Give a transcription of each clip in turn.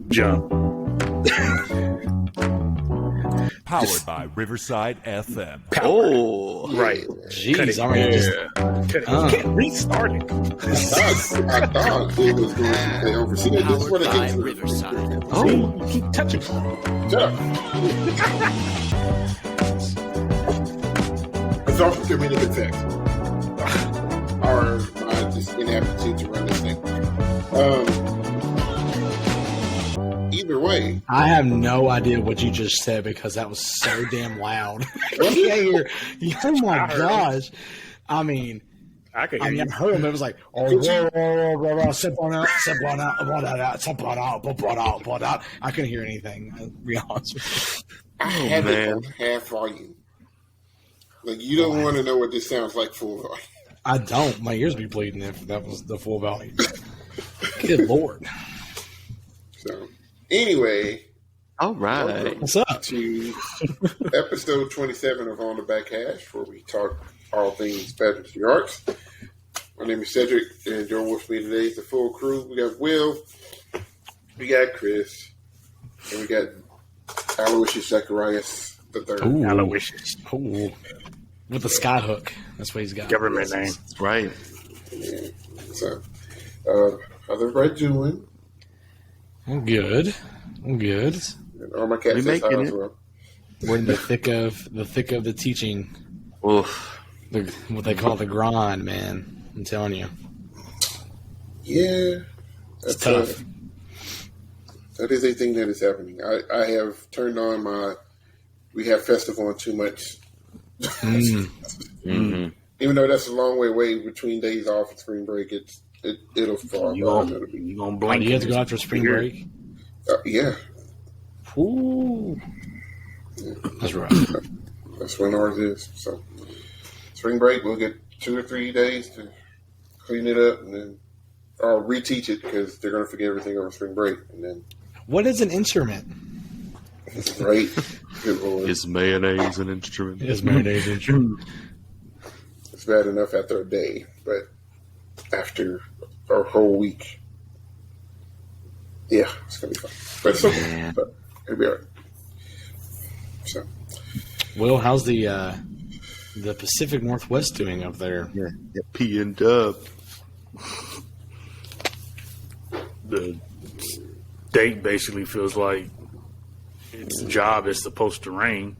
Jump. Powered by Riverside FM. Oh, Right. Jeez, Cut it. You can't restart it. I thought it was going to play over. See, this is what it gets. Riverside. Oh, you keep touching. Shut up. It's all for comedic effect. Or just inaptitude to run this thing. Either way. I have no idea what you just said because that was so damn loud. I can't hear. Oh my gosh. I mean, I could hear you. I heard him. It was like, sip one out. I couldn't hear anything. I'll be honest with you. I have it on half volume. Like, you don't want to know what this sounds like full volume. I don't. My ears be bleeding if that was the full volume. Good Lord. So, anyway. All right. What's up? To episode 27 of On the Back Hash, where we talk all things Patrick the Arts. My name is Cedric, and joining with me today is the full crew. We got Will, we got Chris, and we got Aloysius Zacharias III. Ooh. Aloysius. Ooh. With the sky hook. That's what he's got. Government name. That's right. Yeah. So, how's everybody doing? I'm good. And all my cats says hi as well. We're in the thick of the teaching. Oof. What they call the grind, man. I'm telling you. Yeah. It's tough. That is a thing that is happening. I have turned on we have festival on too much. Mm-hmm. Even though that's a long way away between days off and spring break, it'll fall. You gonna blink? Do you have to go after spring break? Yeah. Ooh. That's right. That's when ours is. So spring break, we'll get 2 or 3 days to clean it up, and then I'll reteach it because they're going to forget everything over spring break. And then What is an instrument? right. Good Lord. Is mayonnaise an instrument? Is mayonnaise an instrument? It's bad enough after a day, but after our whole week, yeah, it's going to be fun. But it's okay. But it'll be all right. So, Will, how's the Pacific Northwest doing up there? Yeah. P and Dub. The state basically feels like its job is supposed to rain.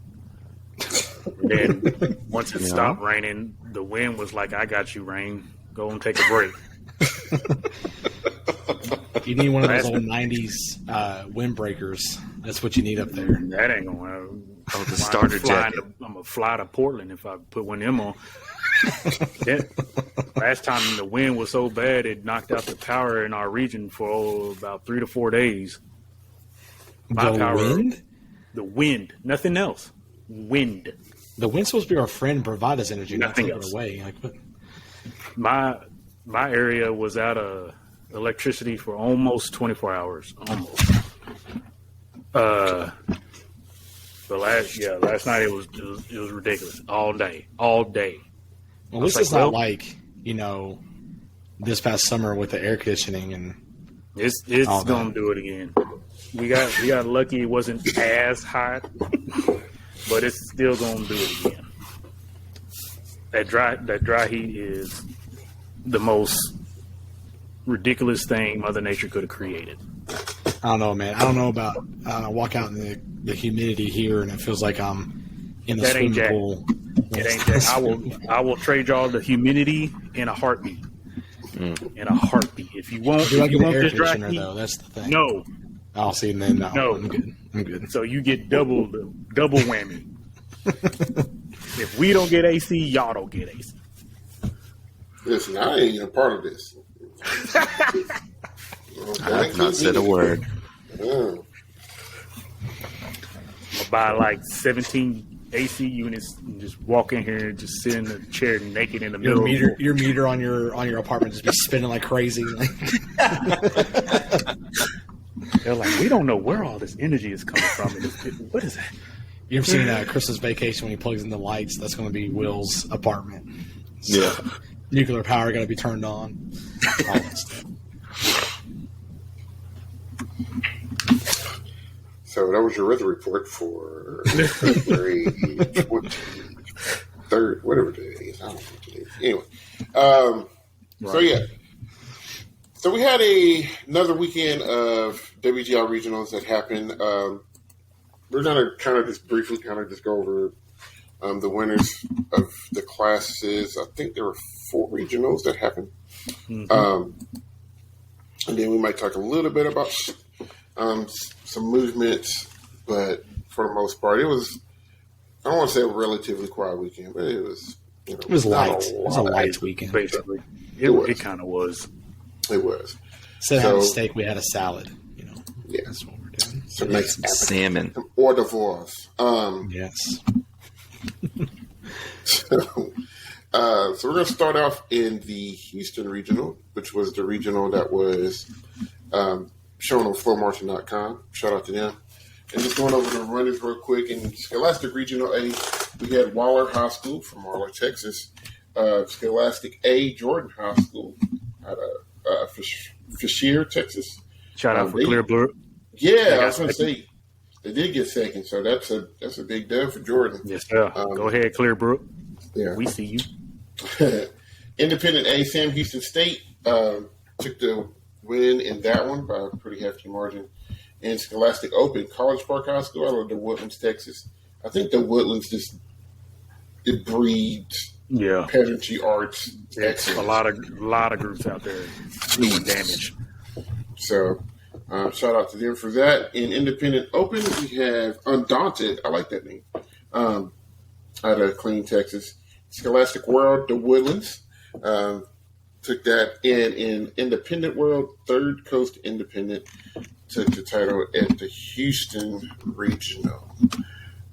Then once it stopped raining, the wind was like, "I got you, rain. Go and take a break." You need one of those old '90s windbreakers. That's what you need up there. That ain't gonna happen. Oh, the starter jacket. I'm gonna fly to Portland if I put one of them on. Last time the wind was so bad it knocked out the power in our region for about 3 to 4 days. Wind? The wind, nothing else. Wind. The wind's supposed to be our friend and provide us energy, Nothing not take else. it away. Like, what? My area was out of electricity for almost 24 hours. Almost. But last night it was ridiculous. All day. Well, at least it's not like, this past summer with the air conditioning and it's all gonna that. do it again. We got lucky it wasn't as hot, but it's still gonna do it again. That dry heat is the most ridiculous thing Mother Nature could have created. I don't know, man. I don't know about I walk out in the humidity here and it feels like I'm in the That ain't swimming Jack. pool. It ain't that. I will trade y'all the humidity in a heartbeat. In a heartbeat. If you want, Do I if you get the want air this dry conditioner heat, though? That's the thing. no. I'll see. Then No. I'm good. So you get double whammy. If we don't get AC, y'all don't get AC. listen, I ain't a part of this. I have not said a word. Yeah. I'll buy like 17 AC units and just walk in here and just sit in the chair naked in the middle. Your meter on your apartment just be spinning like crazy. They're like, we don't know where all this energy is coming from. What is that? You ever seen Christmas Vacation when he plugs in the lights? That's going to be Will's apartment. So, Yeah. nuclear power got to be turned on. All that stuff. So that was your weather report for February 23rd, whatever today is. I don't know what today is. Anyway, so yeah. So we had another weekend of WGI regionals that happened. We're going to kind of just briefly go over the winners of the classes. I think there were 4 regionals that happened. And then we might talk a little bit about some movements, but for the most part, it was, I don't want to say a relatively quiet weekend, but it was, it was light. It was a light weekend. Basically. It kind of was. It was. Instead of having a steak, we had a salad. Yeah. That's what we're doing. Some nice salmon. Some hors d'oeuvres. Yes. So we're going to start off in the Houston regional, which was the regional that was shown on flowmarching.com. Shout out to them. And just going over the runners real quick. In Scholastic Regional A, we had Waller High School from Waller, Texas. Scholastic A, Jordan High School out of Fisher, Texas. Shout out for Clearbrook. Yeah, I was going to say, they did get second, so that's a big dub for Jordan. Yes, sir. Go ahead, Clearbrook. Yeah. We see you. Independent A, Sam Houston State took the win in that one by a pretty hefty margin. And Scholastic Open, College Park High School out of the Woodlands, Texas. I think the Woodlands it breeds pageantry arts. It's a lot of groups out there doing damage. So shout out to them for that. In Independent Open, we have Undaunted. I like that name. Out of Clean, Texas. Scholastic World, the Woodlands. Took that. And in Independent World, Third Coast Independent took the title at the Houston Regional.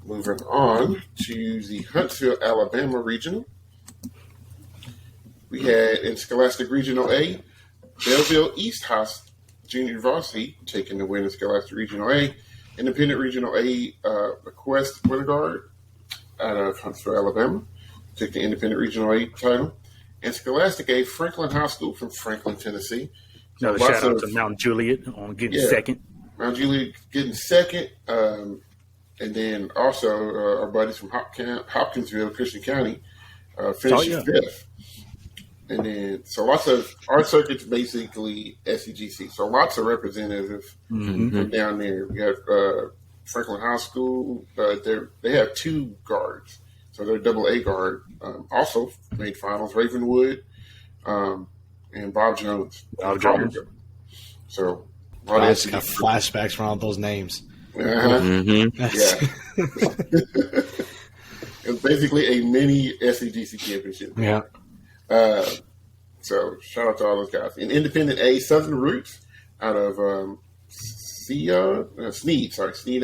Moving on to the Huntsville, Alabama Regional. We had in Scholastic Regional A, Belleville East House Junior Varsity taking the win in Scholastic Regional A. Independent Regional A, Quest Winterguard out of Huntsville, Alabama, took the Independent Regional A title. And Scholastic A, Franklin High School from Franklin, Tennessee. Another shout out to Mount Juliet on getting second. Mount Juliet getting second. And then also our buddies from Hopkinsville, Christian County, finishing fifth. And then, so lots of our circuit's basically SEGC. So lots of representatives from down there. We have Franklin High School. They have 2 guards. So they're AA guard. Also made finals. Ravenwood and Bob Jones. So I just got flashbacks from all those names. Yeah. It's basically a mini SEGC championship. Yeah. So shout out to all those guys. In Independent A, Southern Roots out of Sneed,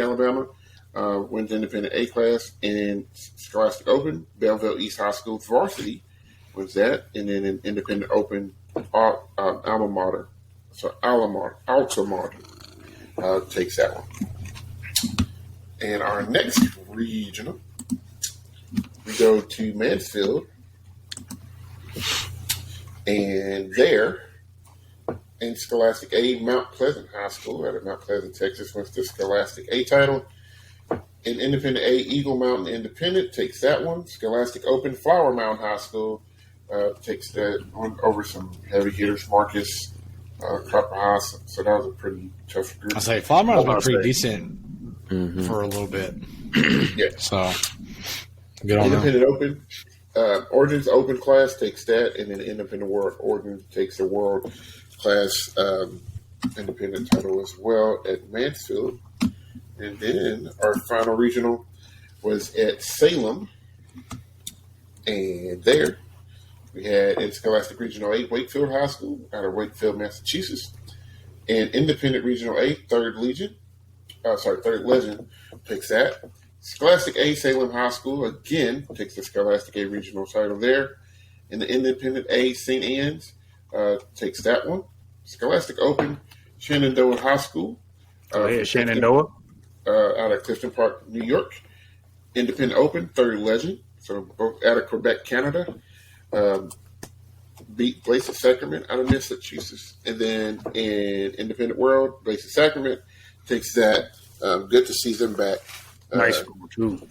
Alabama, wins Independent A class. And Scholastic Open, Belleville East High School Varsity wins that. And then in Independent Open, Alta Mater takes that one. And our next regional, we go to Mansfield. And there, in Scholastic A, Mount Pleasant High School out of Mount Pleasant, Texas, wins the Scholastic A title. In Independent A, Eagle Mountain Independent takes that one. Scholastic Open, Flower Mound High School takes that one over some heavy hitters, Marcus, Copper House. So that was a pretty tough group. I say Flower Mound's been pretty decent for a little bit. Yeah. So good on Independent Open. Origins Open class takes that, and then Independent World Origins takes the World Class Independent title as well at Mansfield. And then our final regional was at Salem. And there we had in Scholastic Regional 8, Wakefield High School out of Wakefield, Massachusetts. And Independent Regional 8, Third Legend takes that. Scholastic A, Salem High School, again, takes the Scholastic A regional title there. And the Independent A, St. Anne's, takes that one. Scholastic Open, Shenandoah High School. Shenandoah. Out of Clifton Park, New York. Independent Open, Third Legend, so both out of Quebec, Canada. beat Blaze of Sacrament out of Massachusetts. And then in Independent World, Blaze of Sacrament takes that. Good to see them back. Nice score, too.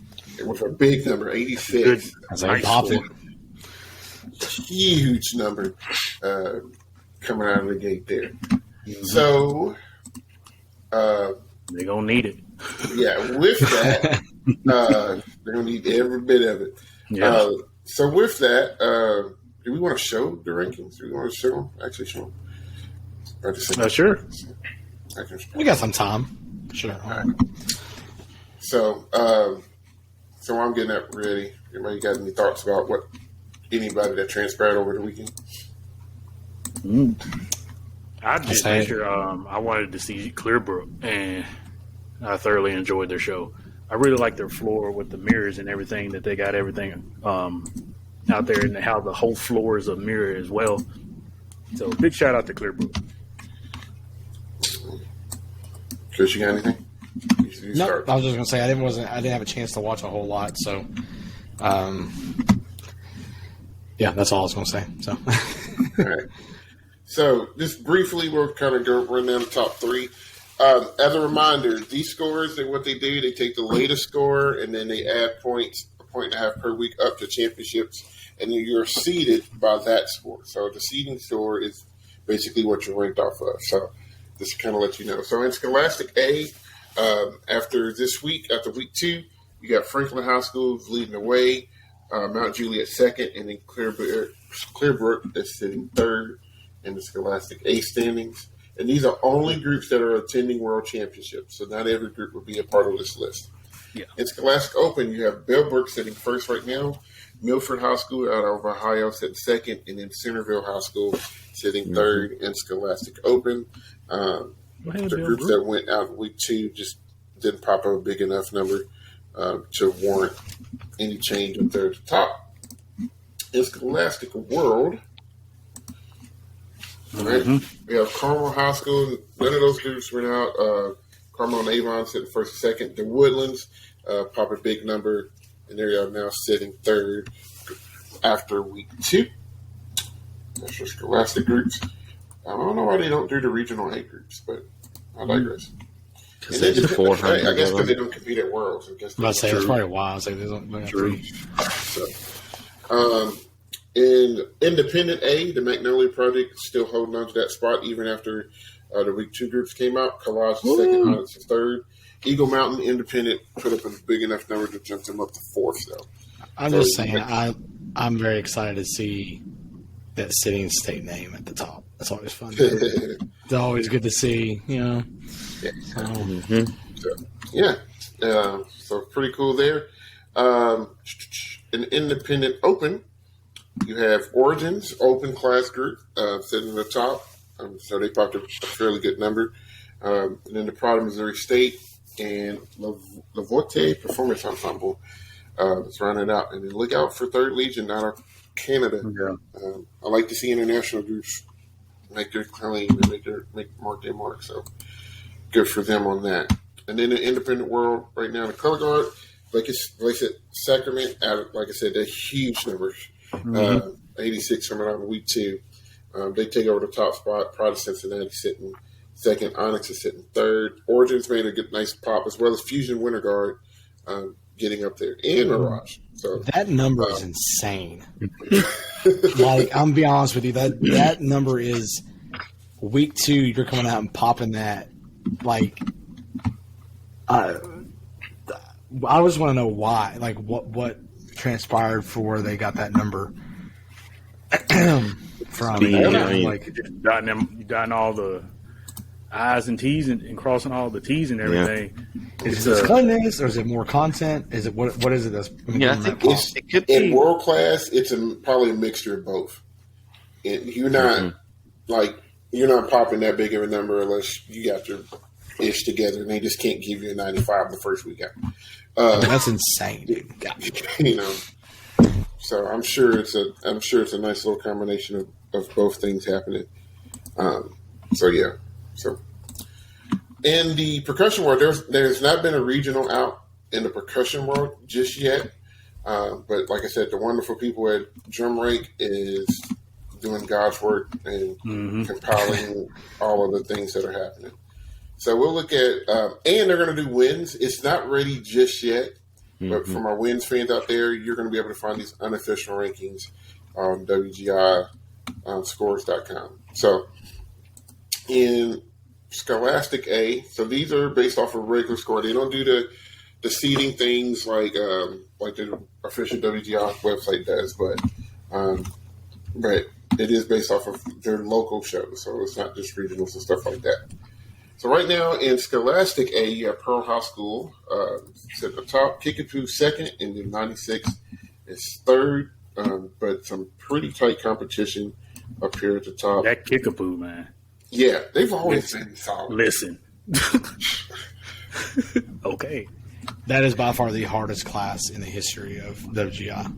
With a big number, 86. Good. As Nice popped it. score. Huge number coming out of the gate there. So, They're going to need it. yeah, with that, they're going to need every bit of it. Yeah. So with that, do we want to show the rankings? Do we want to show them? Actually, show them. Or just say- Sure. We got some time. Sure. All right. So I'm getting that ready. Anybody got any thoughts about what anybody that transpired over the weekend? I just make sure I wanted to see Clearbrook, and I thoroughly enjoyed their show. I really like their floor with the mirrors and everything, that they got everything out there, and how the whole floor is a mirror as well. So big shout out to Clearbrook. Chris, you got anything? You No, start. I was just gonna say I didn't have a chance to watch a whole lot, so yeah, that's all I was gonna say. So All right. So just briefly, we'll kind of go run down the top three. As a reminder, these scores, what they do, they take the latest score and then they add points, 1.5 per week up to championships, and then you're seeded by that score. So the seeding score is basically what you're ranked off of. So just to kind of let you know. So in Scholastic A, after this week, after week 2, you got Franklin High School leading the way, Mount Juliet second, and then Clearbrook is sitting third in the Scholastic A standings. And these are only groups that are attending World Championships. So not every group will be a part of this list. Yeah. In Scholastic Open, you have Bellbrook sitting first right now, Milford High School out of Ohio sitting second, and then Centerville High School sitting third in Scholastic Open. The groups that went out in week 2 just didn't pop up a big enough number to warrant any change up there at the top. In Scholastic World, right, we have Carmel High School. None of those groups went out. Carmel and Avon sitting first and second. The Woodlands pop a big number, and they are now sitting third after week 2. That's for Scholastic groups. I don't know why they don't do the regional A groups, but I digress. Because they do 400. I guess because they don't compete at Worlds. I guess I'm about to say it's probably wild. So there's only true. So, in Independent A, the Magnolia Project is still holding on to that spot even after the week 2 groups came out. Collage is second, Onyx is third. Eagle Mountain Independent put up a big enough number to jump them up to 4th. So I'm just saying I'm very excited to see that city and state name at the top. That's always fun. It's always good to see, you know. So pretty cool there. An Independent Open, you have Origins Open Class Group sitting at the top. So they popped a fairly good number. And then the Pride of Missouri State and Lavoie Performance Ensemble is running out. And then look out for Third Legion out of Canada. Yeah. I like to see international groups make their claim and mark their mark. So good for them on that. And then the Independent World right now, the Color Guard, like I said, Sacrament, like I said, they're huge numbers. 86 coming out in week 2. They take over the top spot. Pride of Cincinnati sitting second. Onyx is sitting third. Origins made a good, nice pop, as well as Fusion Winter Guard getting up there. And Mirage. So that number is insane. Like, I'm gonna be honest with you, that number is week 2. You're coming out and popping that. Like, I just want to know why. Like, what transpired for where they got that number from? Like just dotting all the I's and T's and crossing all the T's and everything. Yeah. Is it cleanliness or is it more content? Is it what is it? That's I think it could in be world class. It's probably a mixture of both. And you're not you're not popping that big of a number unless you got your ish together, and they just can't give you a 95 the first weekend. That's insane, dude. You know, so I'm sure it's a nice little combination of both things happening. So in the percussion world, there's not been a regional out in the percussion world just yet. But like I said, the wonderful people at Drum Rake doing God's work and compiling all of the things that are happening. So we'll look at, and they're going to do wins. It's not ready just yet, but for my wins fans out there, you're going to be able to find these unofficial rankings on WGI scores.com. So in Scholastic A, so these are based off of regular score. They don't do the seeding things like the official WGI website does, but it is based off of their local shows, so it's not just regionals and stuff like that. So right now in Scholastic A, you have Pearl High School at the top, Kickapoo second, and then 96 is third, but some pretty tight competition up here at the top. That Kickapoo, man. Yeah, they've always been solid. Listen. Okay. That is by far the hardest class in the history of WGI.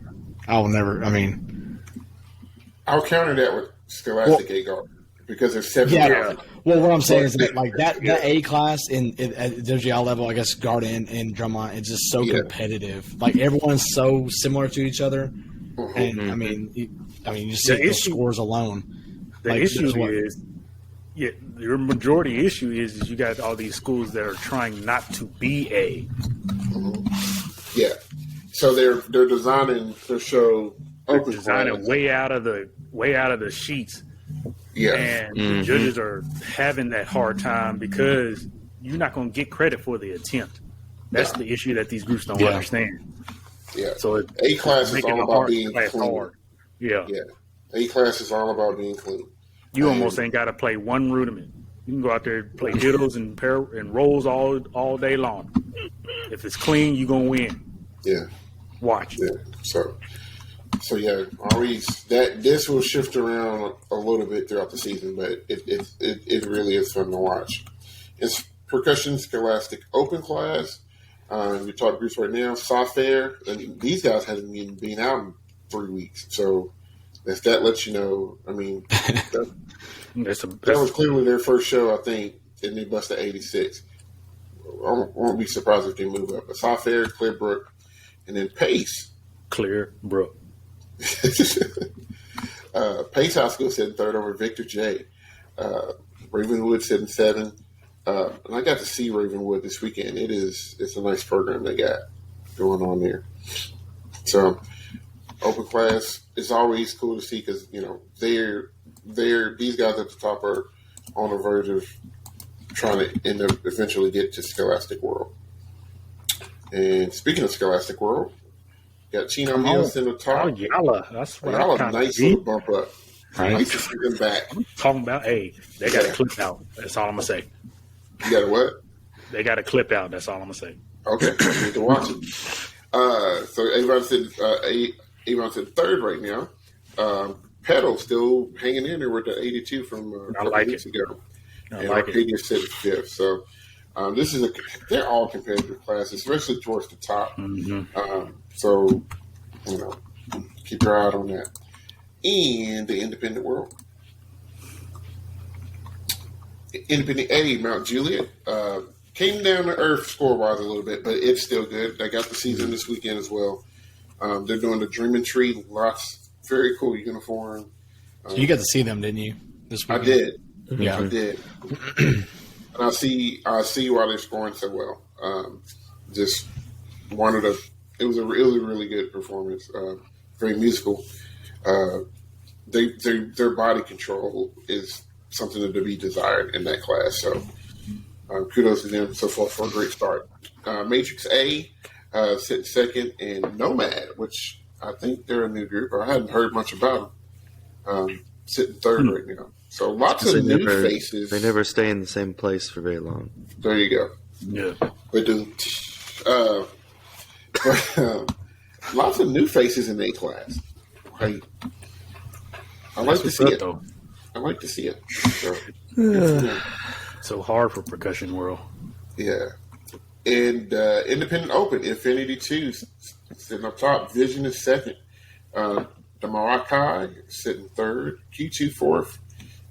I'll counter that with Scholastic A guard because there's 7 guys. Well, what I'm saying is that that A class at WGI level, I guess guard and drumline, it's just so competitive. Like everyone's so similar to each other, and you just see the scores alone. The issue is, your majority issue is you got all these schools that are trying not to be A. Yeah, so they're designing their show. They're designing way out of the sheets. Yeah, and the judges are having that hard time because you're not going to get credit for the attempt. That's the issue that these groups don't understand. Yeah. So A class is all about being clean. Hard. Yeah. A class is all about being clean. You almost ain't got to play one rudiment. You can go out there and play diddles and rolls all day long. If it's clean, you're going to win. Yeah. Watch. Yeah. So yeah, always this will shift around a little bit throughout the season, but it really is fun to watch. It's Percussion Scholastic Open class. We talk groups right now. Software, and these guys haven't even been out in 3 weeks, so if that lets you know, that was clearly their first show, I think, and they busted 86. I won't be surprised if they move up. But Software, Clearbrook, and then Pace. Clearbrook. Pace High School sitting third over Victor J. Ravenwood sitting 7. And I got to see Ravenwood this weekend. It's a nice program they got going on there. So open class is always cool to see because these guys at the top are on the verge of trying to eventually get to Scholastic World. And speaking of Scholastic World, got Chino Mills in the top. That's what Y'all a nice little bump up. Nice to see them back. I'm talking about, they got a clip out. That's all I'm going to say. You got a what? They got a clip out. That's all I'm going to say. Okay. I need to watch it. So Avon said third right now. Pedal still hanging in there with the 82 from a couple weeks ago. And Arcadia sitting fifth. So they're all competitive classes, especially towards the top. So, keep your eye out on that. And the Independent World. Independent A, Mount Juliet, came down to earth score-wise a little bit, but it's still good. They got the season this weekend as well. They're doing the Dreaming Tree, lots, very cool uniform. You got to see them, didn't you? This weekend? I did. Yeah, I did. And I see why they're scoring so well. Just wanted to. It was a really, really good performance. Very musical. Their body control is something to be desired in that class. So kudos to them so far for a great start. Matrix A sitting second, and Nomad, which I think they're a new group. I hadn't heard much about them. Sitting third right now. So lots of new faces. They never stay in the same place for very long. There you go. Yeah. Lots of new faces in A class. Right. I like to see it. Though. I like to see it. So hard for Percussion World. Yeah. And Independent Open, Infinity 2 sitting up top. Vision is second. The Marakai sitting third. Q2 fourth.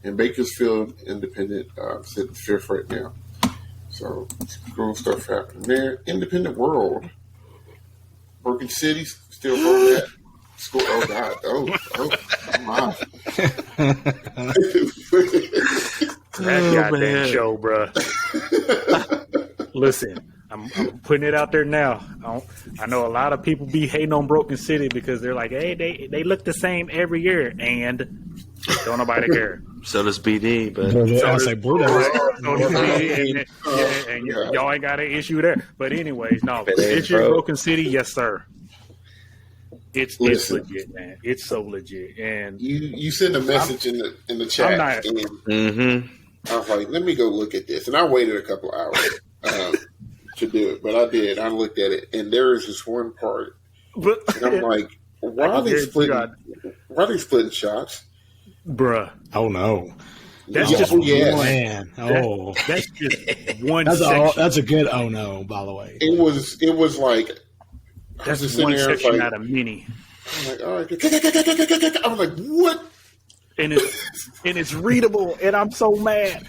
And Bakersfield Independent sitting fifth right now. So cool stuff happening there. Independent World. Broken City still holding that score. Oh, God. Oh. Wow. That goddamn show, bruh. Listen, I'm putting it out there now. I know a lot of people be hating on Broken City because they're like, hey, they look the same every year, and don't nobody care. So does BD, but I say Blue Devils. And y'all ain't got an issue there. But anyways, no, It ain't this year broke. Broken City, yes sir. It's Listen. legit, man. It's so legit, and You sent a message in the chat, I'm not- and mm-hmm. I was like, let me go look at this. And I waited a couple hours to do it, but I did. I looked at it, and there is this one part, and I'm like, why are they splitting? Why are they splitting shots? bruh. Oh no, That's Yeah, just yes. one. man! Oh, That's just one that's section. that's a good oh no. By the way, It was like I was That's just sitting one there, section like, out of many. I'm like, all right, I was like, what? And it's readable, and I'm so mad.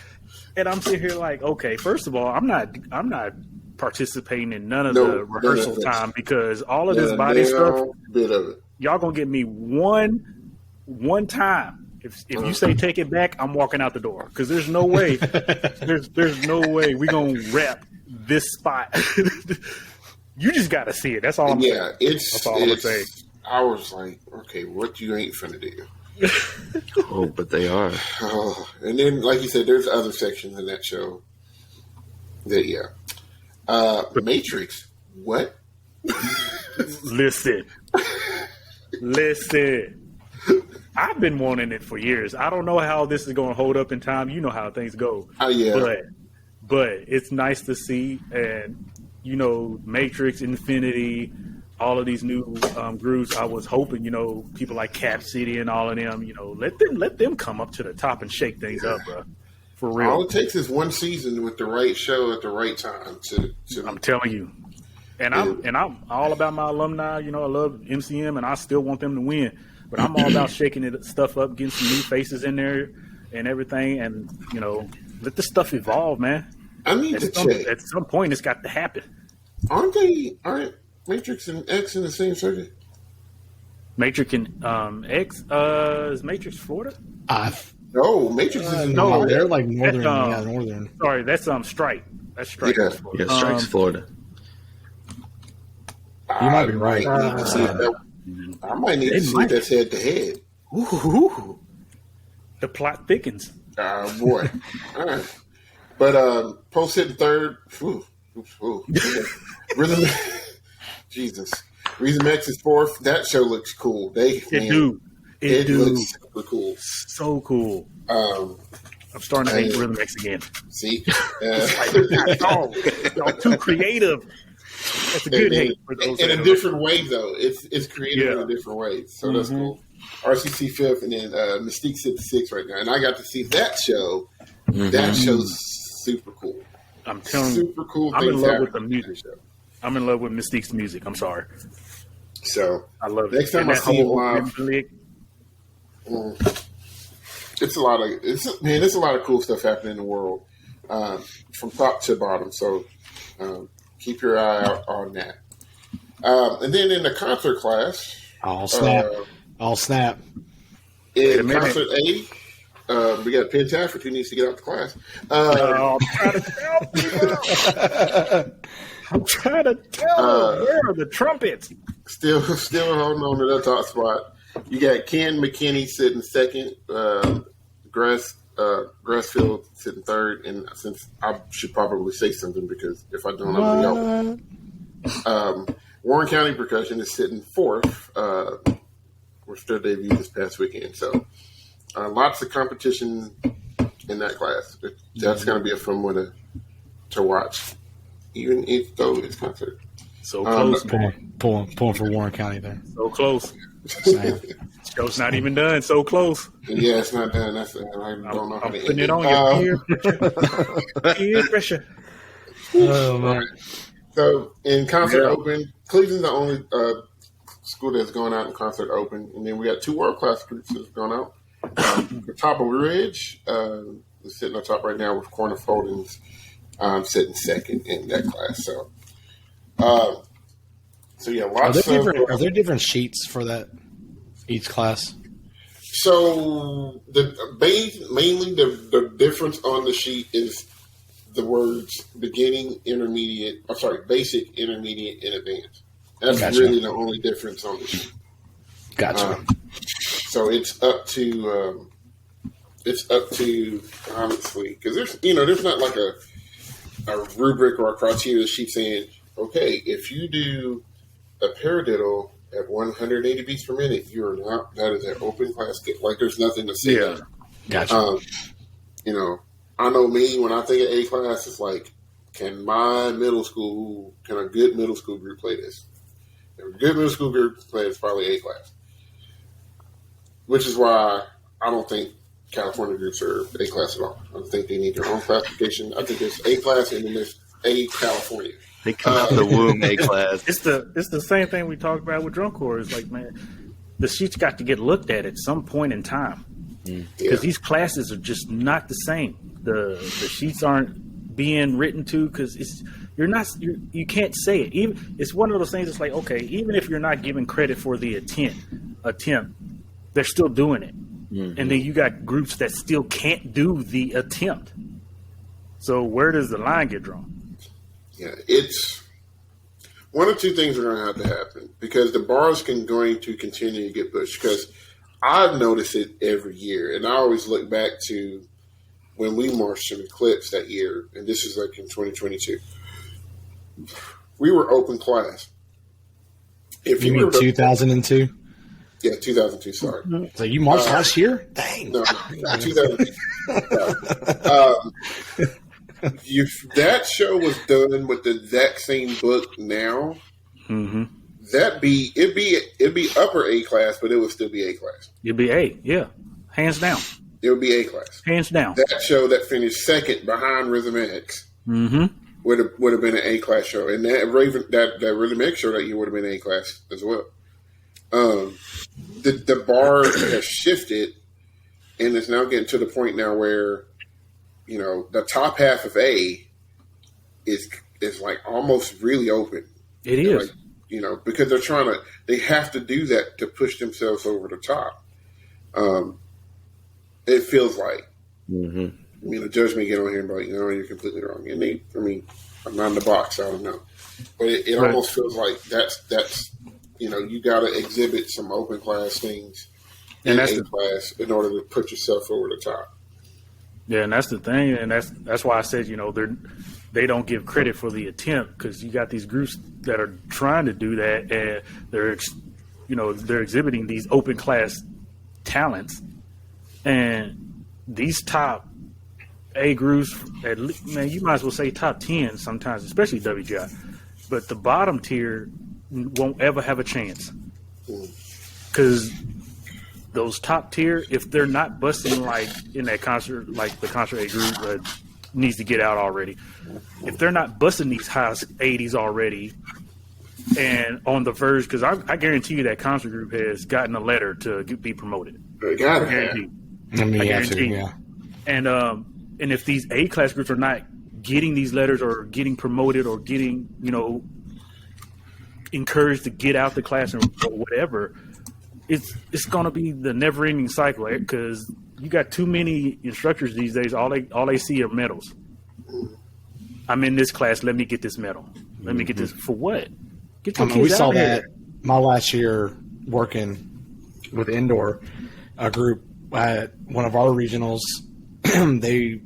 And I'm sitting here like, okay, first of all, I'm not participating in none of No, the rehearsal none of this. time because all of Not this a body damn stuff, bit of it. y'all gonna give me one time. If you say take it back, I'm walking out the door because there's no way, there's no way we gonna rep this spot. You just got to see it. That's all I'm saying. Yeah, it's. That's all I'm gonna say. I was like, okay, what you ain't finna do? Oh, but they are. Oh, and then, like you said, there's other sections in that show. That Matrix. What? Listen. I've been wanting it for years. I don't know how this is going to hold up in time. You know how things go. Yeah. But it's nice to see, and Matrix, Infinity, all of these new groups. I was hoping, people like Cap City and all of them, let them come up to the top and shake things up, bro. For real. All it takes is one season with the right show at the right time to I'm telling you. And I'm all about my alumni. I love MCM, and I still want them to win. But I'm all about shaking stuff up, getting some new faces in there, and everything. And let this stuff evolve, man. I need to check. At some point, it's got to happen. Aren't Matrix and X in the same circuit? Matrix and X is Matrix Florida? No, Matrix is in no, Ohio. they're like northern. That's, northern. Sorry, that's Strike. That's Strike. Yeah. Yeah, Strikes Florida. You might be right. I might need to see if that's head to head. Ooh, the plot thickens. Boy. All right. But Post hitting third. Rhythm. Jesus. Reason X is fourth. That show looks cool. It looks super cool. So cool. I'm starting to hate Rhythm X again. See? Y'all too creative. That's a good hate for those. In a different way, though. It's creative in a different way. So that's cool. RCC fifth, and then Mystique's at sixth right now. And I got to see that show. Mm-hmm. That show's super cool. I'm telling you. Super cool. I'm in love with the music. I'm in love with Mystique's music. I'm sorry. So I love it. Next time I see him live, it's a lot of cool stuff happening in the world, from top to bottom. So keep your eye out on that. And then in the concert class, I'll snap. In concert A, we got Penn Tafford who needs to get out the class. I'm trying to tell them. Where are the trumpets? Still holding on to that top spot. You got Ken McKinney sitting second, Grassfield sitting third, and since I should probably say something because if I don't, I'm going to yell. Warren County Percussion is sitting fourth, which their debut this past weekend. So lots of competition in that class. That's going to be a fun one to watch, even if though it's concert. So close, pulling for Warren County there. So close. Show's not even done. So close. Yeah, it's not done. I don't know how to putting it on your peer pressure. Oh man! So in concert open, Cleveland's the only school that's going out in concert open, and then we got two world class groups that's going out. The Top of Ridge is sitting on top right now with Corner Foldings sitting second in that class. So yeah, lots Are there different sheets for that each class? So mainly the difference on the sheet is the words beginning, intermediate. I'm sorry, basic, intermediate, and advanced. That's Gotcha. really the only difference on the sheet. Gotcha. So it's up to honestly, because there's not like a rubric or a criteria sheet saying, okay, if you do a paradiddle at 180 beats per minute, that is an open class. Like there's nothing to say. Yeah. Gotcha. I know me, when I think of A class, it's like, can a good middle school group play this? If a good middle school group play it's probably A class. Which is why I don't think California groups are A class at all. I think they need their own classification. I think there's A class and then there's A California. They come out the womb A class. It's the same thing we talked about with drum corps. It's like, man, the sheets got to get looked at some point in time because these classes are just not the same. The sheets aren't being written to because you can't say it. Even it's one of those things. It's like, okay, even if you're not giving credit for the attempt, they're still doing it. Mm-hmm. And then you got groups that still can't do the attempt. So where does the line get drawn? Yeah, it's one of two things are going to have to happen because the bars going to continue to get pushed. Because I've noticed it every year, and I always look back to when we marched in Eclipse that year, and this is like in 2022. We were open class. If you mean 2002? Yeah, 2002. Sorry. So you marched last year? Dang. No, 2002. That show was done with the exact same book now. Mm-hmm. It'd be upper A class, but it would still be A class. It'd be A, yeah, hands down. It would be A class, hands down. That show that finished second behind Rhythm X would have been an A class show, and that Rhythm X show that year would have been A class as well. The bar has shifted, and it's now getting to the point now where the top half of A is like almost really open. It is. Like, because they have to do that to push themselves over the top. It feels like. Mm-hmm. The judge may get on here and be like, no, you're completely wrong. And I'm not in the box, I don't know. But it right. almost feels like that's you got to exhibit some open class things in A class in order to put yourself over the top. Yeah, and that's the thing, and that's why I said they don't give credit for the attempt because you got these groups that are trying to do that, and they're exhibiting these open class talents, and these top A groups, you might as well say top 10 sometimes, especially WGI, but the bottom tier won't ever have a chance because those top tier, if they're not busting like in that concert, like the concert A group needs to get out already. If they're not busting these high 80s already and on the verge, because I guarantee you that concert group has gotten a letter to be promoted. They got it. I guarantee. Yeah. And if these A class groups are not getting these letters or getting promoted or getting, encouraged to get out the class or whatever, it's going to be the never-ending cycle because you got too many instructors these days. All they see are medals. I'm in this class. Let me get this medal. Let me get this for what? Get your kids we out saw here. that my last year working with indoor, a group at one of our regionals. They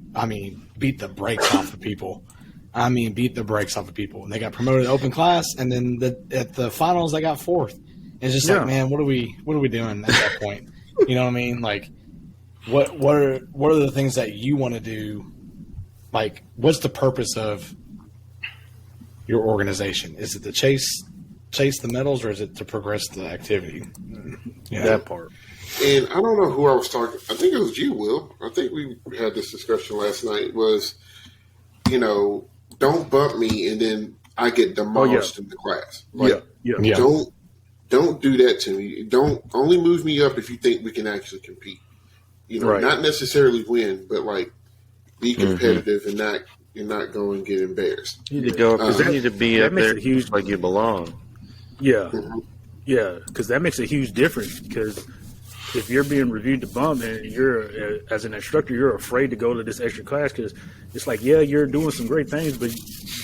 beat the brakes off of people. Beat the brakes off of people. And they got promoted to open class, and then at the finals they got fourth. It's just like, man, what are we doing at that point? You know what I mean? Like, what are the things that you want to do? Like, what's the purpose of your organization? Is it to chase the medals, or is it to progress the activity? That part. And I don't know who I was talking. I think it was you, Will. I think we had this discussion last night. Was don't bump me, and then I get demolished in the class. Like, Don't do that to me. Don't only move me up if you think we can actually compete. Not necessarily win, but like be competitive and not go and get embarrassed. You need to go because you need to be up there like you belong. Yeah, yeah, because that makes a huge difference. Because if you're being reviewed to bump and you're as an instructor, you're afraid to go to this extra class because it's like, yeah, you're doing some great things, but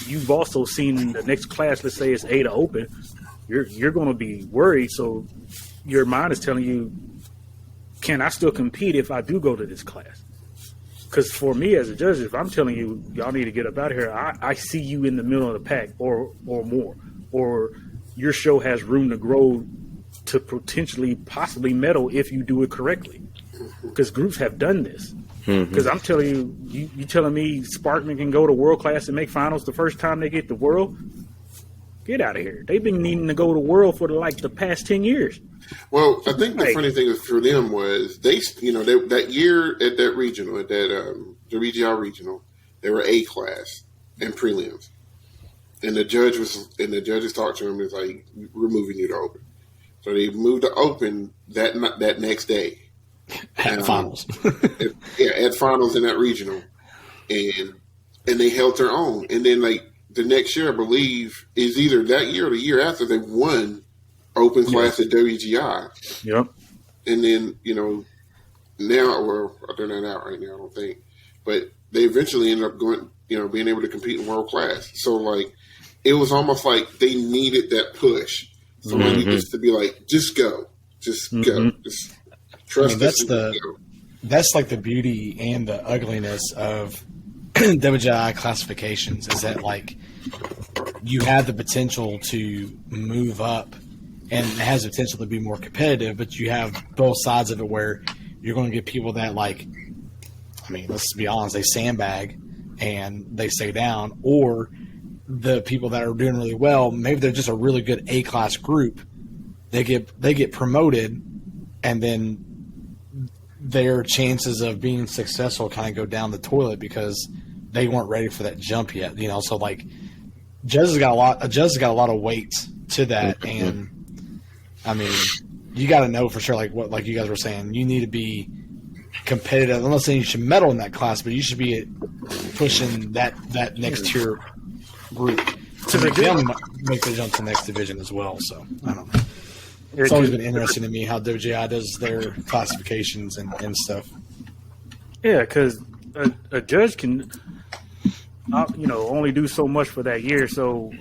you've also seen the next class. Let's say it's A to open. You're going to be worried. So your mind is telling you, can I still compete if I do go to this class? Because for me as a judge, if I'm telling you, y'all need to get up out of here, I see you in the middle of the pack or more, or your show has room to grow to potentially possibly medal if you do it correctly. Because groups have done this. Because I'm telling you telling me Sparkman can go to world class and make finals the first time they get to world? Get out of here. They've been needing to go to world for the past 10 years. Well, I think the funny thing for them was that year at that regional, at that WGI regional, they were A class in prelims, and the judges talked to him and was like, "We're moving you to open." So they moved to open that next day at finals. at finals in that regional, and they held their own. And then the next year, I believe, is either that year or the year after, they won open class at WGI. Yep. And then, now, they're not out right now, I don't think. But they eventually ended up going, being able to compete in world class. So, it was almost like they needed that push. Somebody just to be like, just go. Just go. Just trust us. That's like the beauty and the ugliness of WGI classifications is that, you have the potential to move up and it has the potential to be more competitive, but you have both sides of it where you're going to get people that let's be honest, they sandbag and they stay down, or the people that are doing really well, maybe they're just a really good A-class group. They get promoted, and then their chances of being successful kind of go down the toilet because they weren't ready for that jump yet. So judges got a lot of weight to that, and you got to know for sure, like you guys were saying, you need to be competitive. I'm not saying you should medal in that class, but you should be pushing that next tier group to make them make the jump to the next division as well. So I don't know. It's always been interesting to me how WGI does their classifications and stuff. Yeah, because a judge can, only do so much for that year. So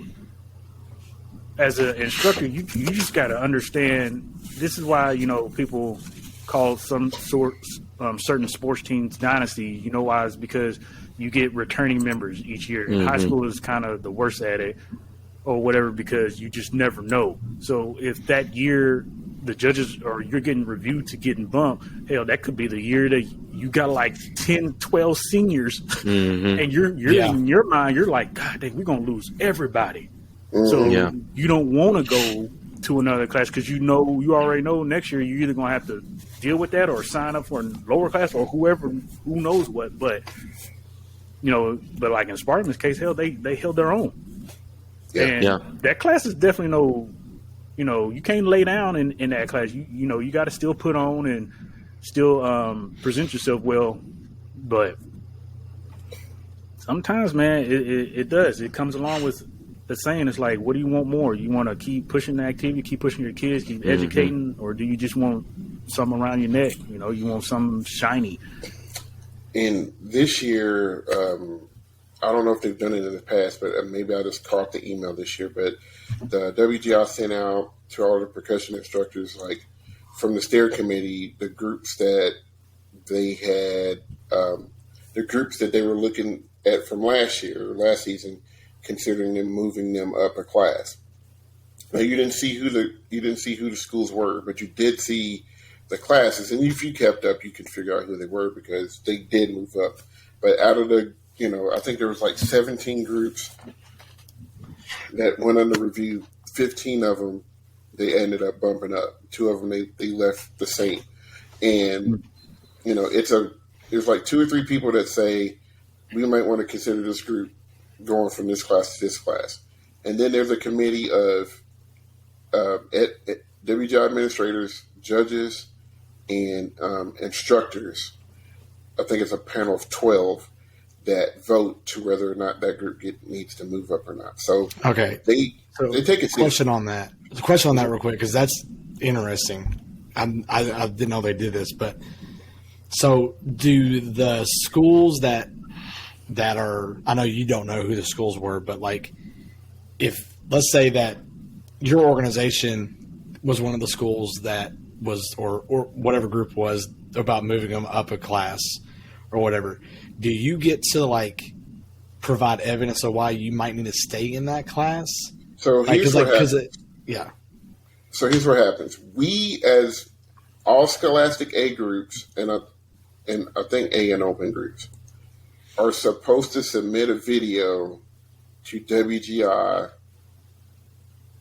as an instructor, you just got to understand. This is why people call some certain sports teams dynasty. You know why? It's because you get returning members each year. High school is kind of the worst at it or whatever because you just never know. So if that year the judges or you're getting reviewed to getting bumped, hell, that could be the year that you got 10, 12 seniors and you're in your mind, you're like, God dang, we're going to lose everybody. So you don't want to go to another class because you already know next year you're either going to have to deal with that or sign up for a lower class or who knows what. But but like in Spartan's case, hell, they held their own. And that class is definitely you can't lay down in that class. You got to still put on and still present yourself well. But sometimes, man, it does. It comes along with the saying. It's like, what do you want more? You want to keep pushing the activity, keep pushing your kids, keep educating, or do you just want something around your neck? You want something shiny. And this year, I don't know if they've done it in the past, but maybe I just caught the email this year. But the WGI sent out to all the percussion instructors, from the steer committee, the groups that they had, the groups that they were looking at from last season, considering them moving them up a class. Now you didn't see who the schools were, but you did see the classes, and if you kept up, you could figure out who they were because they did move up. But out of the I think there was 17 groups that went under review. 15 of them, they ended up bumping up. 2 of them, they left the same. And, there's 2 or 3 people that say, we might want to consider this group going from this class to this class. And then there's a committee of WGI administrators, judges, and instructors. I think it's a panel of 12 that vote to whether or not that group needs to move up or not. So they take it. Question on that real quick because that's interesting. I didn't know they did this, but so do the schools that are, I know you don't know who the schools were, but like if let's say that your organization was one of the schools that was, or whatever group was about moving them up a class or whatever, do you get to like provide evidence of why you might need to stay in that class? So here's what happens. Yeah. So here's what happens. We, as all Scholastic A groups, and I think A and Open groups, are supposed to submit a video to WGI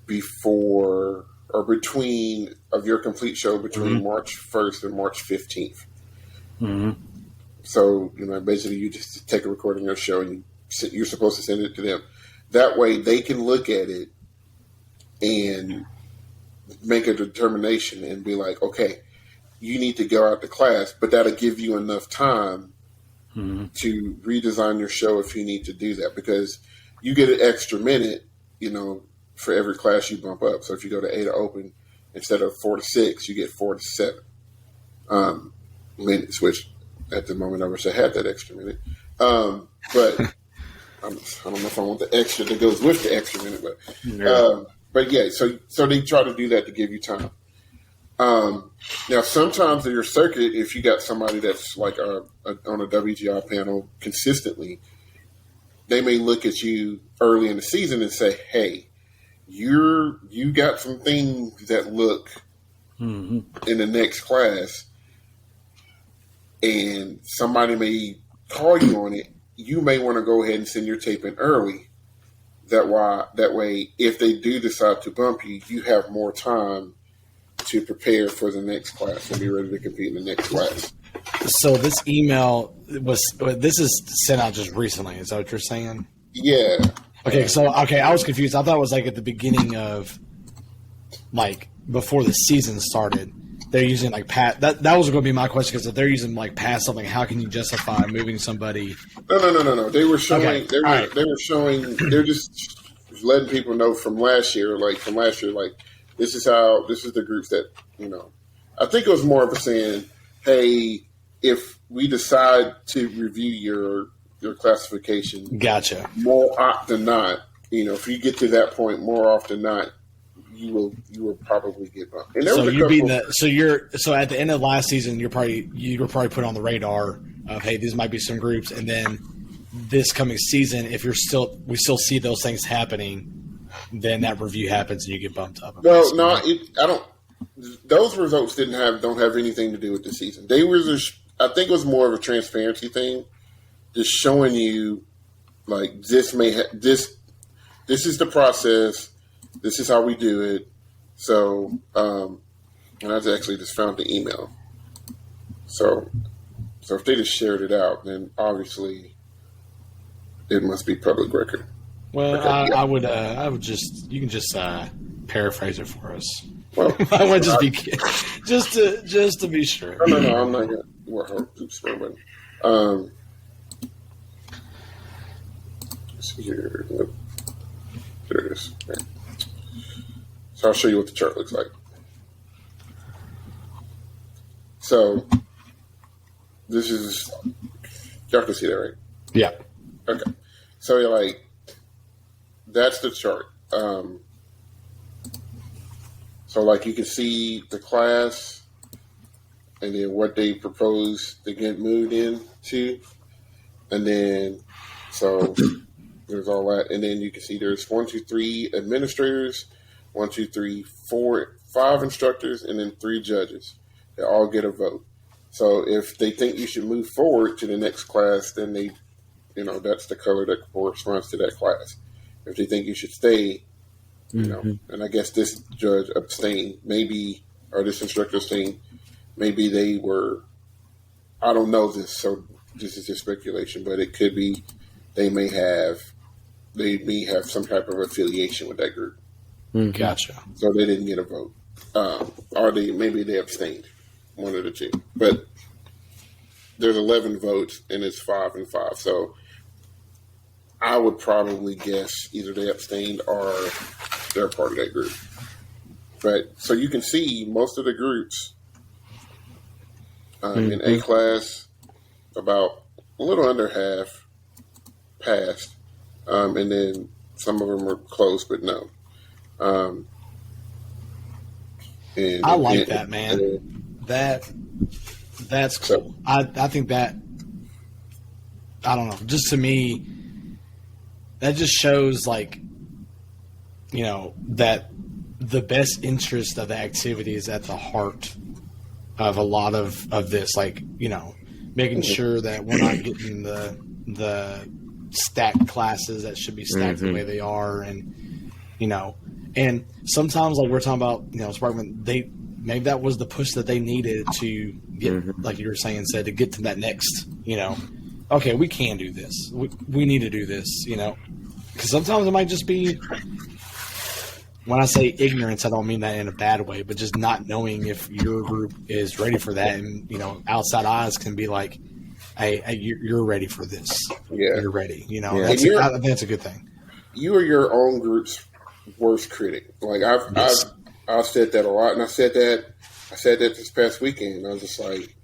before or between of your complete show between March 1st and March 15th. Mm-hmm. So, basically you just take a recording of your show and you're supposed to send it to them. That way they can look at it and make a determination and be like, okay, you need to go out to class, but that'll give you enough time to redesign your show if you need to do that, because you get an extra minute, for every class you bump up. So if you go to 8 to Open, instead of 4 to 6, you get 4 to 7 minutes, which at the moment I wish I had that extra minute. But I don't know if I want the extra that goes with the extra minute, but yeah, so they try to do that to give you time. Now, sometimes in your circuit, if you got somebody that's like on a WGI panel consistently, they may look at you early in the season and say, "Hey, you got some things that look in the next class," and somebody may call you on it. You may want to go ahead and send your tape in early. That way, if they do decide to bump you, you have more time to prepare for the next class and be ready to compete in the next class. So this email this is sent out just recently. Is that what you're saying? Yeah. Okay. I was confused. I thought it was like at the beginning of, like before the season started. They're using like that was going to be my question, because if they're using like past something, how can you justify moving somebody? No. They were showing. Okay. They were showing. They're just letting people know from last year. Like this is the groups that I think it was more of a saying, hey, if we decide to review your classification, gotcha. More often than not, if you get to that point, more often than not, you will probably get bumped. And so at the end of last season, you were probably put on the radar of, hey, these might be some groups, and then this coming season, if we still see those things happening, then that review happens and you get bumped up. Well, no, I don't. Those results don't have anything to do with the season. They were I think it was more of a transparency thing, just showing you like this is the process. This is how we do it. So, and I actually just found the email. So if they just shared it out, then obviously it must be public record. Well, I would just, you can just paraphrase it for us. Well, I would just be just to be sure. No, I'm not gonna. Oops, wait. Let's see here. There it is. Okay. So I'll show you what the chart looks like. So this is, y'all can see that, right? Yeah. Okay. So you're like, that's the chart. So like you can see the class and then what they propose to get moved into. And then, so there's all that. And then you can see there's 1, 2, 3 administrators, 1, 2, 3, 4, 5 instructors, and then 3 judges. They all get a vote. So if they think you should move forward to the next class, then they, that's the color that corresponds to that class. If they think you should stay, and I guess this judge abstained, or this instructor abstained, maybe they were, I don't know this, so this is just speculation, but it could be they may have some type of affiliation with that group. Gotcha. So they didn't get a vote. Or maybe they abstained, one of the two. But there's 11 votes, and it's 5 and 5. So I would probably guess either they abstained or they're part of that group. But so you can see most of the groups In A class, about a little under half passed, and then some of them were close, but no. I like that, man. That's cool. So, I think that, I don't know, just to me, that just shows that the best interest of the activity is at the heart of a lot of this, making sure that we're not getting the stacked classes that should be stacked the way they are, and sometimes we're talking about Sparkman, maybe that was the push that they needed to get, like you were saying, to get to that next, okay, we can do this, we need to do this, because sometimes it might just be, when I say ignorance, I don't mean that in a bad way, but just not knowing if your group is ready for that. And, outside eyes can be like, hey, you're ready for this. Yeah. You're ready. Yeah. I think that's a good thing. You are your own group's worst critic. I've said that a lot, and I said that this past weekend. I was just like,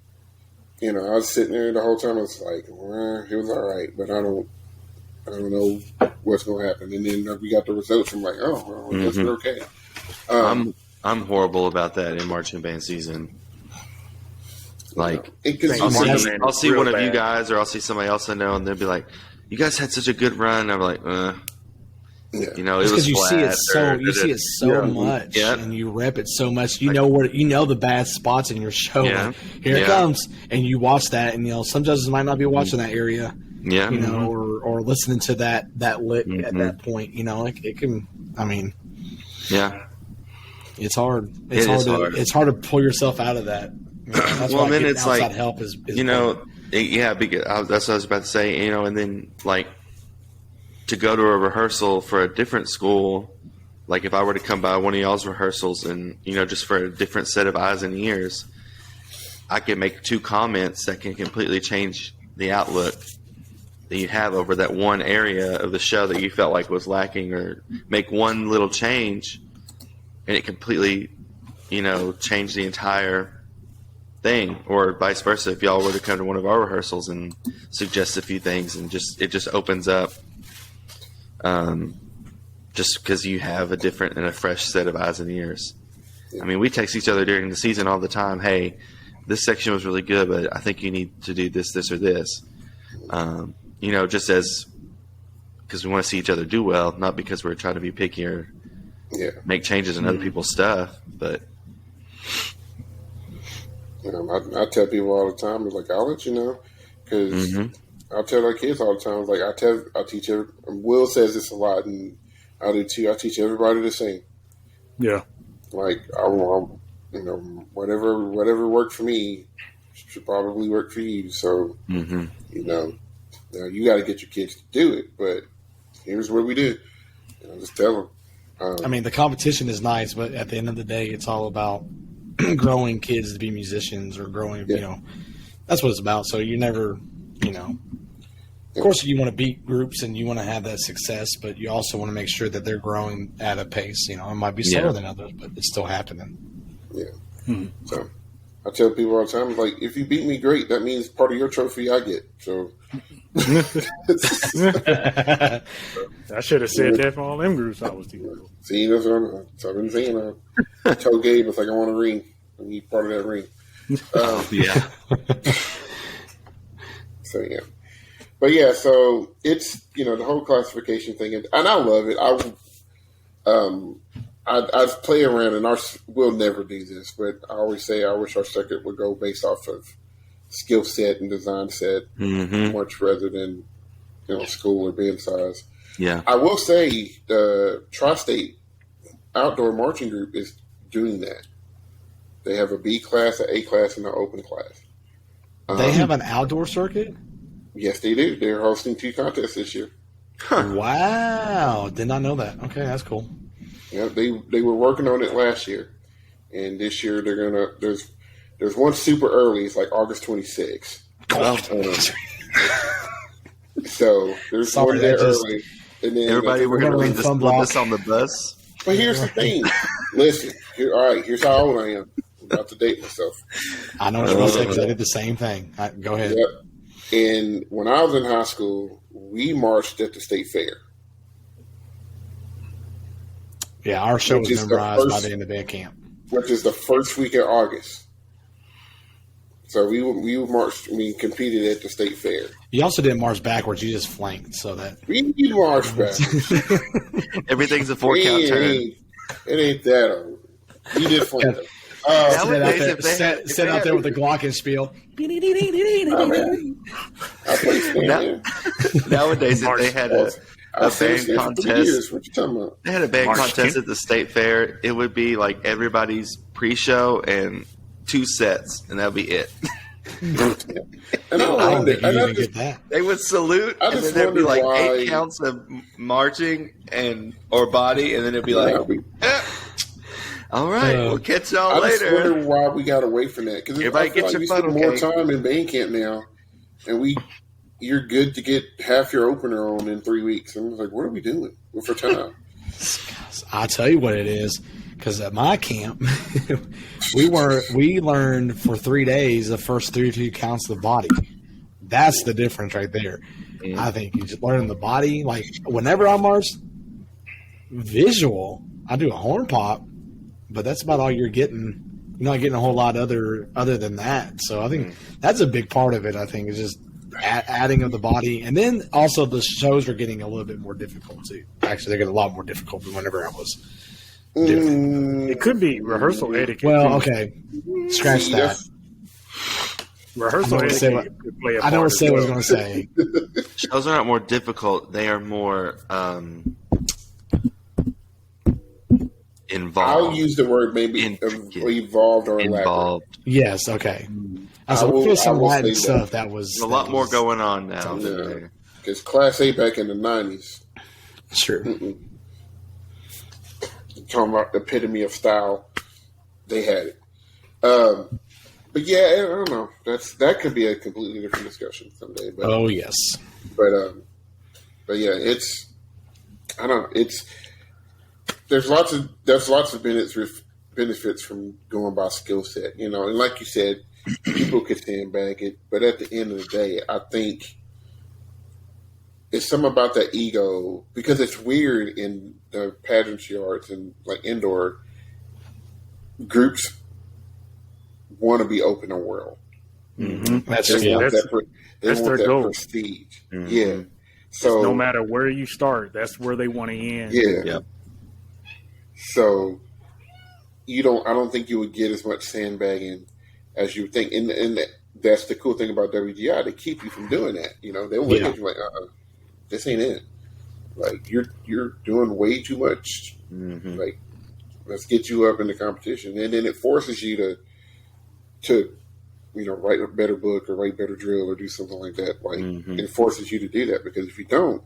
I was sitting there the whole time. I was like, well, it was all right, but I don't know what's going to happen. And then we got the results. I'm like, oh, well, that's okay. I'm horrible about that in marching band season. I'll see one of you guys, or I'll see somebody else I know, and they'll be like, "You guys had such a good run." I'm like, Yeah. It was because you flat. see it so much, and you rep it so much. You know the bad spots in your show. Yeah. Here it comes, and you watch that, and some judges might not be watching that area. Yeah. Or listening to that lick at that point. It can. I mean, yeah, it's hard. Hard. It's hard to pull yourself out of that. That's why then it's outside help is because that's what I was about to say. And then to go to a rehearsal for a different school, if I were to come by one of y'all's rehearsals and just for a different set of eyes and ears, I could make 2 comments that can completely change the outlook that you have over that one area of the show that you felt like was lacking, or make one little change and it completely, change the entire thing, or vice versa. If y'all were to come to one of our rehearsals and suggest a few things, and it just opens up, just because you have a different and a fresh set of eyes and ears. I mean, we text each other during the season all the time. Hey, this section was really good, but I think you need to do this, this, or this. Just because we want to see each other do well, not because we're trying to be picky or make changes in other people's stuff. But I tell people all the time, it's like, I'll let you know, because I'll tell our kids all the time, I teach Will says this a lot, and I do too. I teach everybody the same. Yeah. Whatever worked for me should probably work for you. So, now you got to get your kids to do it, but here's what we do. Just tell them. The competition is nice, but at the end of the day, it's all about growing kids to be musicians, or growing, that's what it's about. So you never, of course you want to beat groups and you want to have that success, but you also want to make sure that they're growing at a pace. It might be slower than others, but it's still happening. Yeah. So I tell people all the time, if you beat me, great. That means part of your trophy I get. So I should have said that for all them groups I was teaching. See, that's what I've been saying. I told Gabe, it's like, I want a ring. I need part of that ring. Yeah. So, yeah. But, yeah, so it's, the whole classification thing. And I love it. I've played around, and we'll never do this, but I always say I wish our circuit would go based off of skill set and design set much rather than, school or band size. Yeah. I will say the Tri-State Outdoor Marching Group is doing that. They have a B class, an A class, and an open class. They have an outdoor circuit? Yes, they do. They're hosting 2 contests this year. Wow. Did not know that. Okay, that's cool. Yeah, they were working on it last year. And this year there's one super early. It's like August 26th. So there's one there early. And then everybody, we're going to read this on the bus. But here's the thing. Listen, here's how old I am. about to date myself. I know what you're going to say because I did the same thing. Go ahead. Yep. And when I was in high school, we marched at the state fair. Yeah, our show Which was is the memorized by first- the end of band camp. which is the first week in August. So we marched. We competed at the state fair. You also didn't march backwards. You just flanked. So that We marched back. Everything's a 4-count turn. It ain't that old. We did flank them. Nowadays, sit out there, if they had- if sit they out had- there with the glockenspiel. Oh, man. I played stand there. Nowadays, if they had a I was band stand for 3 contest. years. What you talking about? they had a band March contest 10th. at the state fair, it would be like everybody's pre-show and 2 sets, and that'd be it. And I I don't loved think it. you And I even just, get that. They would salute, I and just then there'd be wondered like why- 8 counts of marching or body, and then it'd be like, all right, we'll catch y'all I just later. wonder why we got away from that. Because Everybody I feel get your we spend funnel more cake. time in band camp now, and you're good to get half your opener on in 3 weeks. And I was like, what are we doing? What's our time? I'll tell you what it is. Because at my camp, we learned for 3 days the first 32 counts of the body. That's the difference right there. I think you just learn the body. Like whenever I march visual, I do a horn pop, but that's about all you're getting. You're not getting a whole lot other than that. So I think that's a big part of it. I think is just adding of the body, and then also the shows are getting a little bit more difficult too. Actually, they're getting a lot more difficult than whenever I was. It could be rehearsal etiquette. Well, too. okay, scratch See, that. that's- Rehearsal I know what say etiquette could play a I know part what as Say was well. going to say. Shows are not more difficult; they are more involved. I'll use the word maybe Intricate. evolved or elaborate. Involved. Yes, okay. I I saw will- some I will Latin say that. stuff that was There's a lot more going on now. Yeah. Than there. Because Class A back in the 90s, Sure. talking about the epitome of style, they had it. But yeah, I don't know. That could be a completely different discussion someday. But Oh yes. but yeah, I don't know. There's lots of benefits from going by skill set, and like you said, people could sandbag it, but at the end of the day, I think it's something about that ego, because it's weird in the pageantry arts and like indoor groups want to be open and world. That's They yeah. want That's- they that's want their that goal. prestige. Yeah. So No matter where you start, that's where they want to end. yeah. Yep. So I don't think you would get as much sandbagging as you would think. And that's the cool thing about WGI. They keep you from doing that. They will look Yeah. at you like, this ain't it. Like you're doing way too much. Mm-hmm. Like, let's get you up in the competition. And then it forces you to write a better book or write better drill or do something like that. Like it forces you to do that, because if you don't,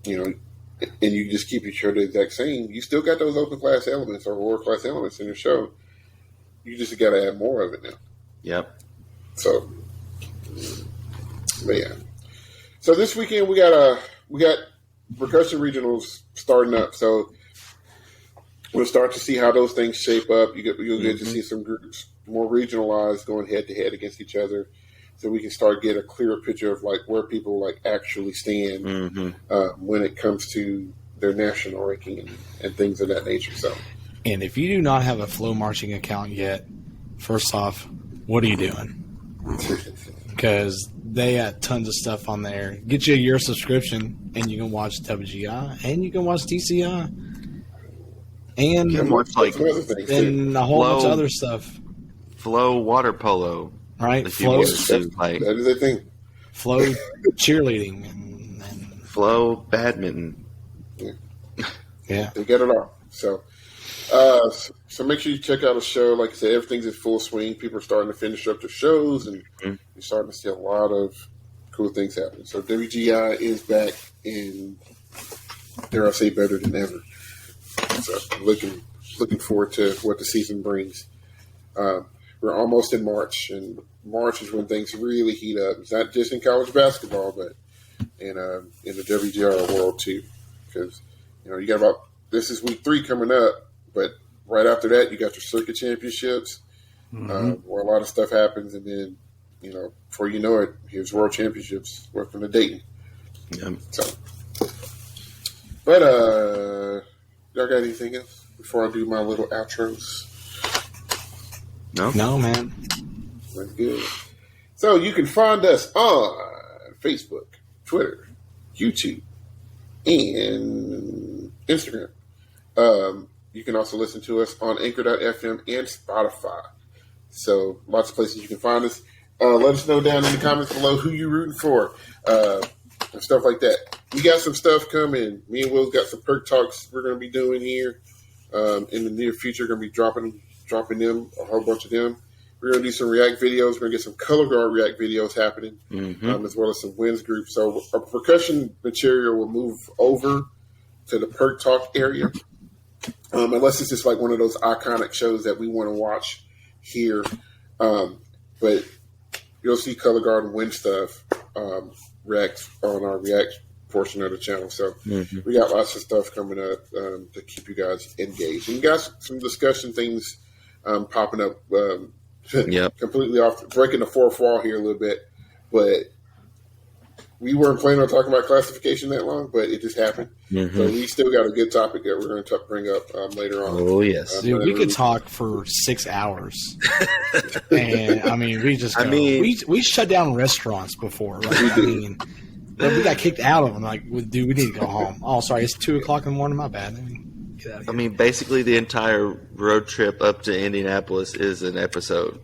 and you just keep your show the exact same, you still got those open class elements or world class elements in your show. You just got to add more of it now. Yep. So, but yeah. So this weekend we got percussion regionals starting up. So we'll start to see how those things shape up. You'll get to see some groups more regionalized going head to head against each other, so we can start get a clearer picture of like where people like actually stand when it comes to their national ranking and things of that nature. So And if you do not have a Flow Marching account yet, first off, what are you doing? Because they got tons of stuff on there. Get you a year subscription, and you can watch WGI, and you can watch TCI, and You can watch like some other things too. and a whole bunch of Flow. other stuff. Flow water polo. Right? If you Flow, wanted to, like That is a thing. flow cheerleading, and flow badminton. yeah. They get it all. So make sure you check out the show. Like I said, everything's in full swing. People are starting to finish up their shows, and you're starting to see a lot of cool things happening. So WGI is back, and dare I say, better than ever. So looking forward to what the season brings. We're almost in March, and March is when things really heat up. It's not just in college basketball, but in the WGR world too. Because you got this is week 3 coming up, but right after that you got your circuit championships, where a lot of stuff happens, and then before you know it, here's World Championships. Welcome to Dayton. Yeah. So, but y'all got anything else before I do my little outros? No, man. That's good. So you can find us on Facebook, Twitter, YouTube, and Instagram. You can also listen to us on Anchor.fm and Spotify. So lots of places you can find us. Let us know down in the comments below who you're rooting for and stuff like that. We got some stuff coming. Me and Will's got some perk talks we're going to be doing here in the near future. Going to be dropping them, a whole bunch of them. We're going to do some React videos. We're going to get some color guard React videos happening, as well as some wins groups. So our percussion material will move over to the perk talk area, unless it's just like one of those iconic shows that we want to watch here. But you'll see color guard and win stuff React on our React portion of the channel. So we got lots of stuff coming up to keep you guys engaged. And you got some discussion things popping up. Completely off, breaking the fourth wall here a little bit, but we weren't planning on talking about classification that long, but it just happened. So we still got a good topic that we're going to bring up later on. Oh yes, dude, we could talk for 6 hours, and I mean, we shut down restaurants before. Like, we got kicked out of them. Like, dude, we need to go home. Oh, sorry, it's 2:00 in the morning. My bad. I mean, basically, the entire road trip up to Indianapolis is an episode.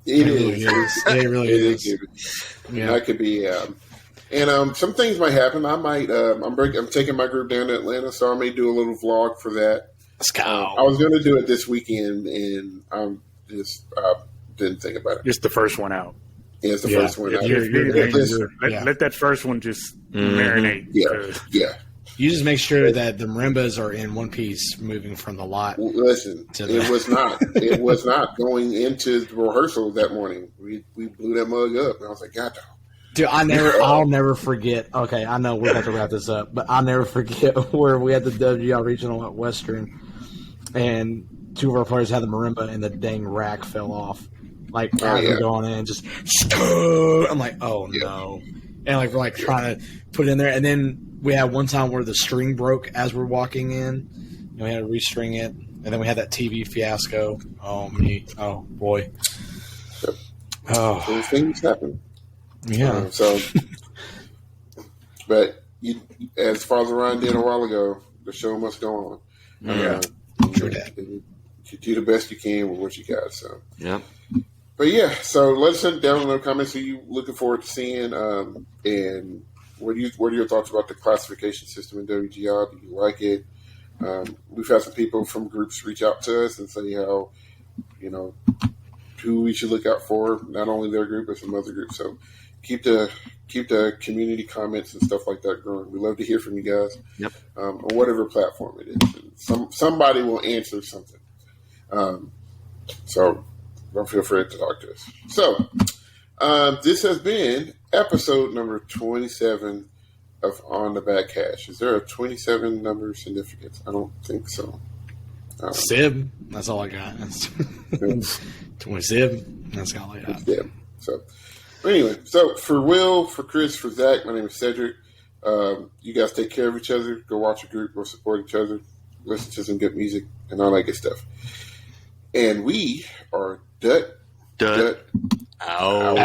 It is. It really is. Yeah, that could be. And some things might happen. I might. I'm taking my group down to Atlanta, so I may do a little vlog for that. Let's go. I was going to do it this weekend, and I just didn't think about it. Just the first one out. Yeah, it's the first one out. Let that first one just marinate. Yeah. You just make sure that the marimbas are in one piece moving from the lot. Listen, it was not. It was not going into the rehearsal that morning. We blew that mug up, and I was like, God, dude, I'll never forget. Okay, I know we have to wrap this up, but I'll never forget where we had the WGI regional at Western, and two of our players had the marimba, and the dang rack fell off. Like, we're going in, just I'm like, oh no, and like we're like trying to put it in there, and then we had one time where the string broke as we're walking in, and we had to restring it, and then we had that TV fiasco. Oh boy, those things happen. Yeah. But as Father Ryan did a while ago, the show must go on. True that. You do the best you can with what you got. So But yeah, so let us know down in the comments who you looking forward to seeing, and what are your thoughts about the classification system in WGI? Do you like it? We've had some people from groups reach out to us and say how, who we should look out for, not only their group but some other groups. So keep the community comments and stuff like that growing. We love to hear from you guys. On whatever platform it is. Somebody will answer something. So don't feel afraid to talk to us. So this has been episode number 27 of On the Back Hash. Is there a 27 number significance? I don't think so. Sib, that's all I got. 27, that's all I got. Yeah. So anyway, so for Will, for Chris, for Zach, my name is Cedric. You guys take care of each other. Go watch a group. Go support each other. Listen to some good music and all that good stuff. And we are Dut out.